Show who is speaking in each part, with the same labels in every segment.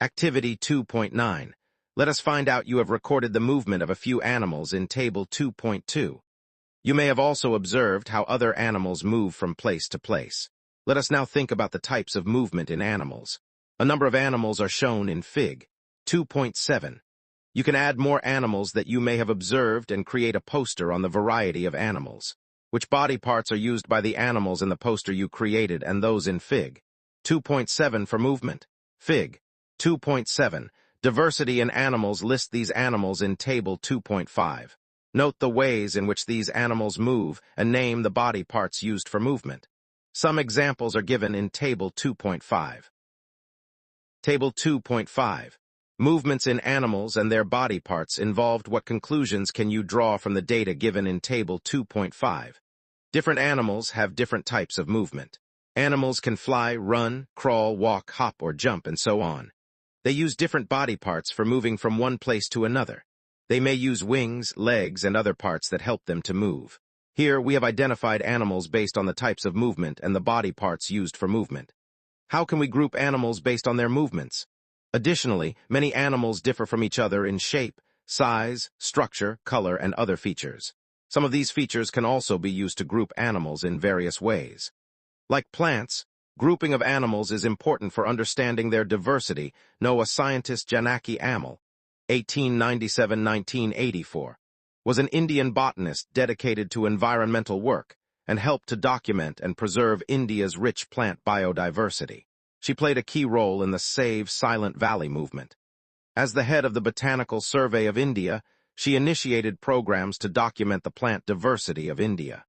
Speaker 1: Activity 2.9. Let us find out you have recorded the movement of a few animals in Table 2.2. You may have also observed how other animals move from place to place. Let us now think about the types of movement in animals. A number of animals are shown in Fig. 2.7. You can add more animals that you may have observed and create a poster on the variety of animals. Which body parts are used by the animals in the poster you created and those in Fig. 2.7 for movement. Fig. 2.7. Diversity in animals. List these animals in Table 2.5. Note the ways in which these animals move and name the body parts used for movement. Some examples are given in Table 2.5. Table 2.5. Movements in animals and their body parts involved. What conclusions can you draw from the data given in Table 2.5? Different animals have different types of movement. Animals can fly, run, crawl, walk, hop, or jump, and so on. They use different body parts for moving from one place to another. They may use wings, legs, and other parts that help them to move. Here, we have identified animals based on the types of movement and the body parts used for movement. How can we group animals based on their movements? Additionally, many animals differ from each other in shape, size, structure, color, and other features. Some of these features can also be used to group animals in various ways. Like plants, grouping of animals is important for understanding their diversity. Know a scientist. Janaki Ammal, 1897–1984, was an Indian botanist dedicated to environmental work and helped to document and preserve India's rich plant biodiversity. She played a key role in the Save Silent Valley movement. As the head of the Botanical Survey of India, she initiated programs to document the plant diversity of India.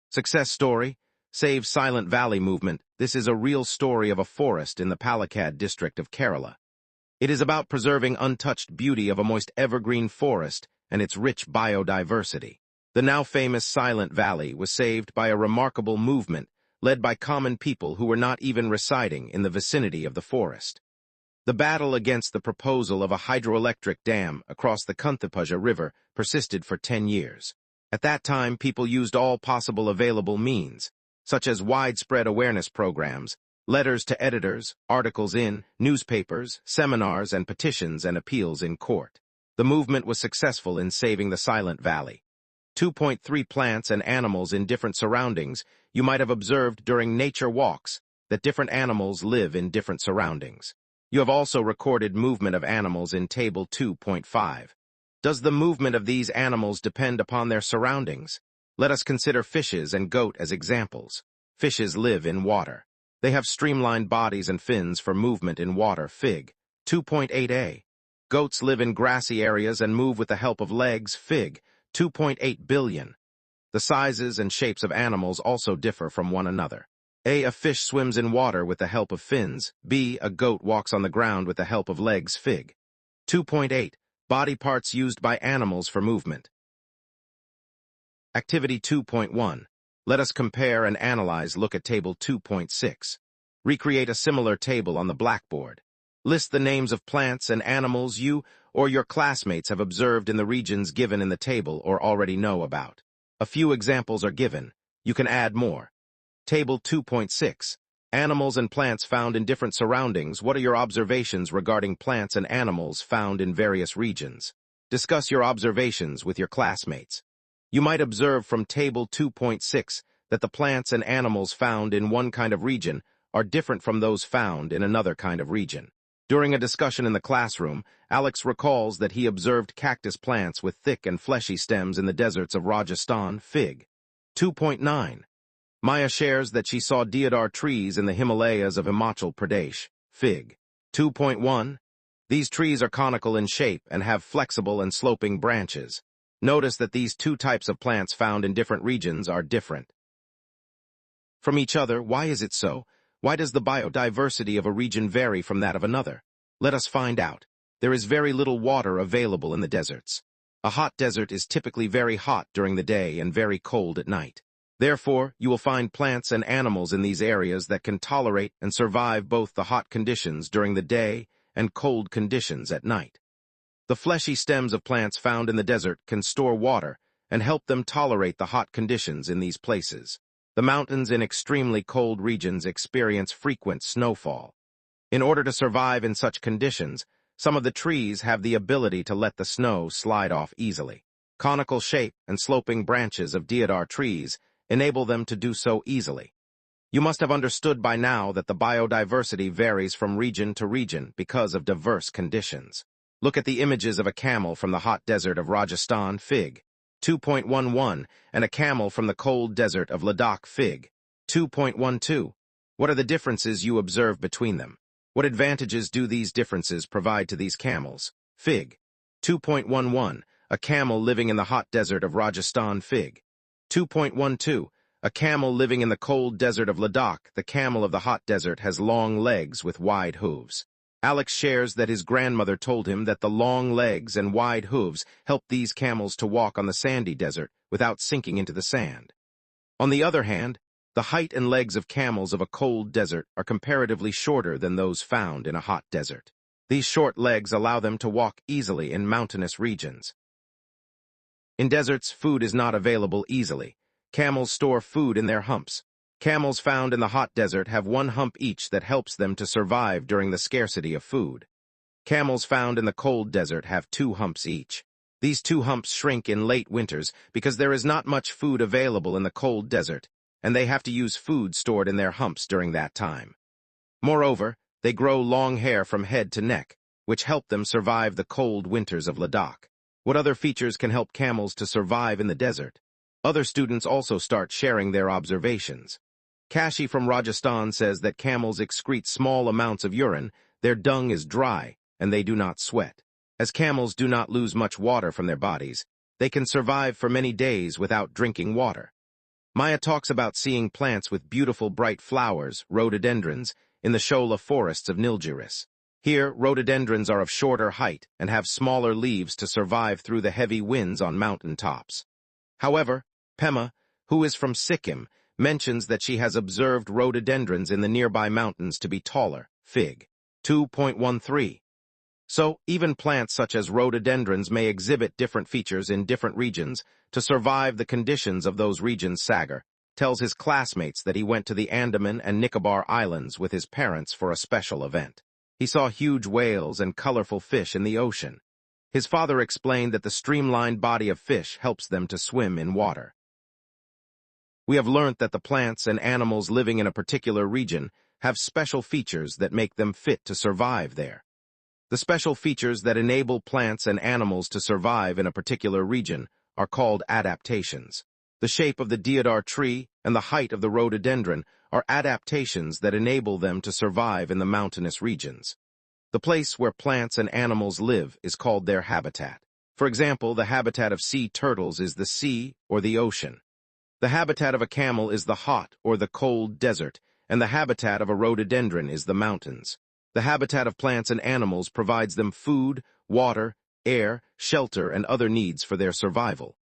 Speaker 1: Success story: Save Silent Valley movement. This is a real story of a forest in the Palakkad district of Kerala. It is about preserving untouched beauty of a moist evergreen forest and its rich biodiversity. The now famous Silent Valley was saved by a remarkable movement led by common people who were not even residing in the vicinity of the forest. The battle against the proposal of a hydroelectric dam across the Kunthapaja River persisted for 10 years. At that time, people used all possible available means, such as widespread awareness programs, letters to editors, articles in newspapers, seminars, and petitions and appeals in court. The movement was successful in saving the Silent Valley. 2.3 Plants and animals in different surroundings. You might have observed during nature walks that different animals live in different surroundings. You have also recorded movement of animals in Table 2.5. Does the movement of these animals depend upon their surroundings? Let us consider fishes and goat as examples. Fishes live in water. They have streamlined bodies and fins for movement in water. Fig. 2.8a. Goats live in grassy areas and move with the help of legs. Fig. 2.8 billion. The sizes and shapes of animals also differ from one another. A fish swims in water with the help of fins. B. A goat walks on the ground with the help of legs. Fig. 2.8. Body parts used by animals for movement. Activity 2.1. Let us compare and analyze. Look at Table 2.6. Recreate a similar table on the blackboard. List the names of plants and animals you or your classmates have observed in the regions given in the table or already know about. A few examples are given. You can add more. Table 2.6. Animals and plants found in different surroundings. What are your observations regarding plants and animals found in various regions? Discuss your observations with your classmates. You might observe from Table 2.6 that the plants and animals found in one kind of region are different from those found in another kind of region. During a discussion in the classroom, Alex recalls that he observed cactus plants with thick and fleshy stems in the deserts of Rajasthan. Fig. 2.9. Maya shares that she saw deodar trees in the Himalayas of Himachal Pradesh. Fig. 2.1. These trees are conical in shape and have flexible and sloping branches. Notice that these two types of plants found in different regions are different from each other. Why is it so? Why does the biodiversity of a region vary from that of another? Let us find out. There is very little water available in the deserts. A hot desert is typically very hot during the day and very cold at night. Therefore, you will find plants and animals in these areas that can tolerate and survive both the hot conditions during the day and cold conditions at night. The fleshy stems of plants found in the desert can store water and help them tolerate the hot conditions in these places. The mountains in extremely cold regions experience frequent snowfall. In order to survive in such conditions, some of the trees have the ability to let the snow slide off easily. Conical shape and sloping branches of deodar trees enable them to do so easily. You must have understood by now that the biodiversity varies from region to region because of diverse conditions. Look at the images of a camel from the hot desert of Rajasthan, Fig. 2.11, and a camel from the cold desert of Ladakh, Fig. 2.12. What are the differences you observe between them? What advantages do these differences provide to these camels? Fig. 2.11, a camel living in the hot desert of Rajasthan, Fig. 2.12, a camel living in the cold desert of Ladakh. The camel of the hot desert has long legs with wide hooves. Alex shares that his grandmother told him that the long legs and wide hooves help these camels to walk on the sandy desert without sinking into the sand. On the other hand, the height and legs of camels of a cold desert are comparatively shorter than those found in a hot desert. These short legs allow them to walk easily in mountainous regions. In deserts, food is not available easily. Camels store food in their humps. Camels found in the hot desert have one hump each that helps them to survive during the scarcity of food. Camels found in the cold desert have two humps each. These two humps shrink in late winters because there is not much food available in the cold desert, and they have to use food stored in their humps during that time. Moreover, they grow long hair from head to neck, which help them survive the cold winters of Ladakh. What other features can help camels to survive in the desert? Other students also start sharing their observations. Kashi from Rajasthan says that camels excrete small amounts of urine, their dung is dry, and they do not sweat. As camels do not lose much water from their bodies, they can survive for many days without drinking water. Maya talks about seeing plants with beautiful bright flowers, rhododendrons, in the Shola forests of Nilgiris. Here, rhododendrons are of shorter height and have smaller leaves to survive through the heavy winds on mountain tops. However, Pema, who is from Sikkim, mentions that she has observed rhododendrons in the nearby mountains to be taller, Fig. 2.13. So, even plants such as rhododendrons may exhibit different features in different regions to survive the conditions of those regions. Sagar tells his classmates that he went to the Andaman and Nicobar Islands with his parents for a special event. He saw huge whales and colorful fish in the ocean. His father explained that the streamlined body of fish helps them to swim in water. We have learnt that the plants and animals living in a particular region have special features that make them fit to survive there. The special features that enable plants and animals to survive in a particular region are called adaptations. The shape of the deodar tree and the height of the rhododendron are adaptations that enable them to survive in the mountainous regions. The place where plants and animals live is called their habitat. For example, the habitat of sea turtles is the sea or the ocean. The habitat of a camel is the hot or the cold desert, and the habitat of a rhododendron is the mountains. The habitat of plants and animals provides them food, water, air, shelter, and other needs for their survival.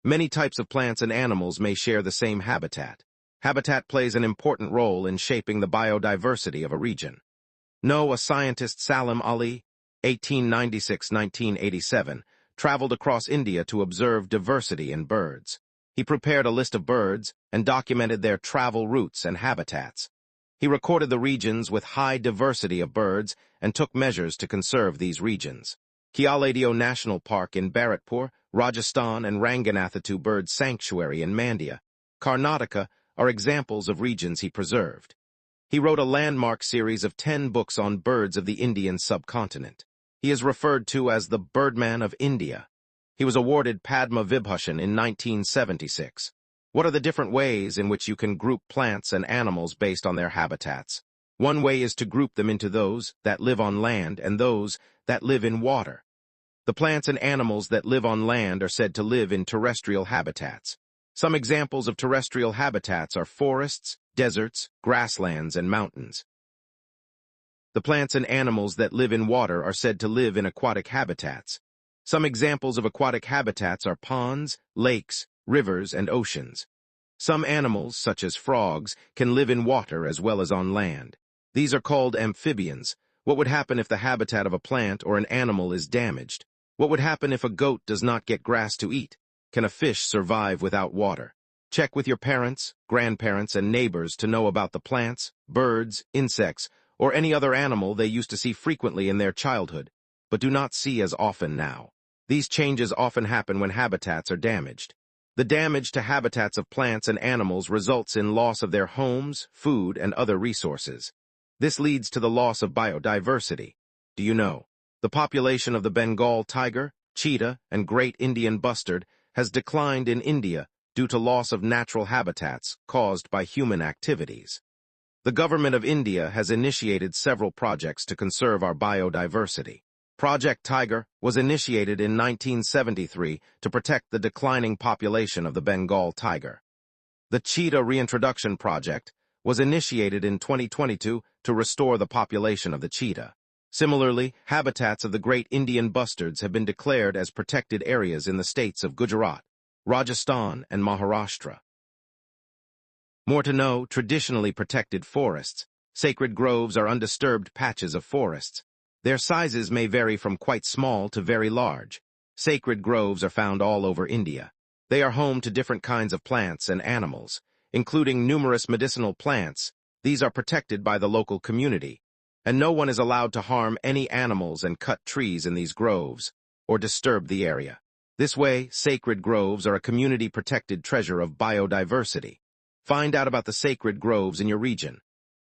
Speaker 1: Many types of plants and animals may share the same habitat. Habitat plays an important role in shaping the biodiversity of a region. A scientist Salim Ali, 1896-1987, traveled across India to observe diversity in birds. He prepared a list of birds and documented their travel routes and habitats. He recorded the regions with high diversity of birds and took measures to conserve these regions. Kialadio National Park in Bharatpur, Rajasthan, and Ranganathatu Bird Sanctuary in Mandya, Karnataka, are examples of regions he preserved. He wrote a landmark series of 10 books on birds of the Indian subcontinent. He is referred to as the Birdman of India. He was awarded Padma Vibhushan in 1976. What are the different ways in which you can group plants and animals based on their habitats? One way is to group them into those that live on land and those that live in water. The plants and animals that live on land are said to live in terrestrial habitats. Some examples of terrestrial habitats are forests, deserts, grasslands, and mountains. The plants and animals that live in water are said to live in aquatic habitats. Some examples of aquatic habitats are ponds, lakes, rivers, and oceans. Some animals, such as frogs, can live in water as well as on land. These are called amphibians. What would happen if the habitat of a plant or an animal is damaged? What would happen if a goat does not get grass to eat? Can a fish survive without water? Check with your parents, grandparents, and neighbors to know about the plants, birds, insects, or any other animal they used to see frequently in their childhood, but do not see as often now. These changes often happen when habitats are damaged. The damage to habitats of plants and animals results in loss of their homes, food, and other resources. This leads to the loss of biodiversity. Do you know? The population of the Bengal tiger, cheetah, and great Indian bustard has declined in India due to loss of natural habitats caused by human activities. The government of India has initiated several projects to conserve our biodiversity. Project Tiger was initiated in 1973 to protect the declining population of the Bengal tiger. The Cheetah Reintroduction Project was initiated in 2022 to restore the population of the cheetah. Similarly, habitats of the great Indian bustards have been declared as protected areas in the states of Gujarat, Rajasthan, and Maharashtra. More to know, traditionally protected forests. Sacred groves are undisturbed patches of forests. Their sizes may vary from quite small to very large. Sacred groves are found all over India. They are home to different kinds of plants and animals, including numerous medicinal plants. These are protected by the local community, and no one is allowed to harm any animals and cut trees in these groves or disturb the area. This way, sacred groves are a community-protected treasure of biodiversity. Find out about the sacred groves in your region.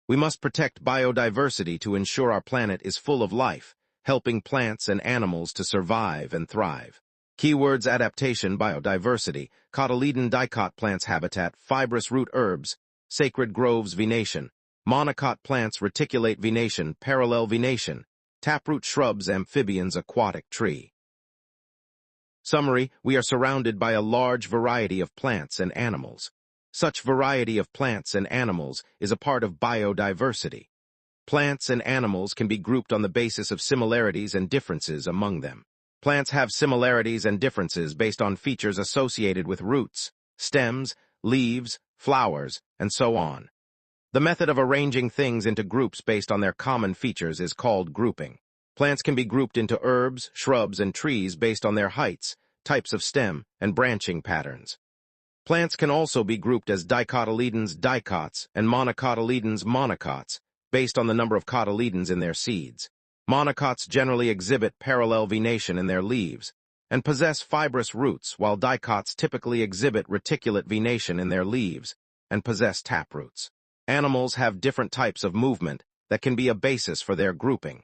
Speaker 1: We must protect biodiversity to ensure our planet is full of life, helping plants and animals to survive and thrive. Keywords: adaptation, biodiversity, cotyledon dicot plants habitat, fibrous root herbs, sacred groves venation, monocot plants reticulate venation, parallel venation, taproot shrubs, amphibians, aquatic tree. Summary: we are surrounded by a large variety of plants and animals. Such variety of plants and animals is a part of biodiversity. Plants and animals can be grouped on the basis of similarities and differences among them. Plants have similarities and differences based on features associated with roots, stems, leaves, flowers, and so on. The method of arranging things into groups based on their common features is called grouping. Plants can be grouped into herbs, shrubs, and trees based on their heights, types of stem, and branching patterns. Plants can also be grouped as dicotyledons, dicots, and monocotyledons, monocots, based on the number of cotyledons in their seeds. Monocots generally exhibit parallel venation in their leaves and possess fibrous roots, while dicots typically exhibit reticulate venation in their leaves and possess taproots. Animals have different types of movement that can be a basis for their grouping.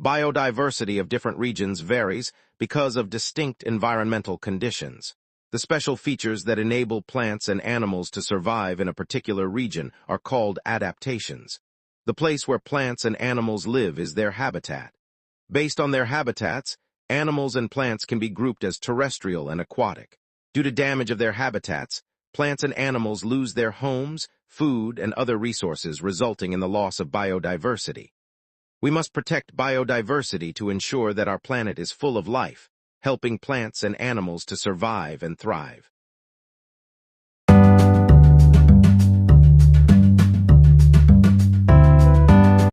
Speaker 1: Biodiversity of different regions varies because of distinct environmental conditions. The special features that enable plants and animals to survive in a particular region are called adaptations. The place where plants and animals live is their habitat. Based on their habitats, animals and plants can be grouped as terrestrial and aquatic. Due to damage of their habitats, plants and animals lose their homes, food, and other resources, resulting in the loss of biodiversity. We must protect biodiversity to ensure that our planet is full of life, helping plants and animals to survive and thrive.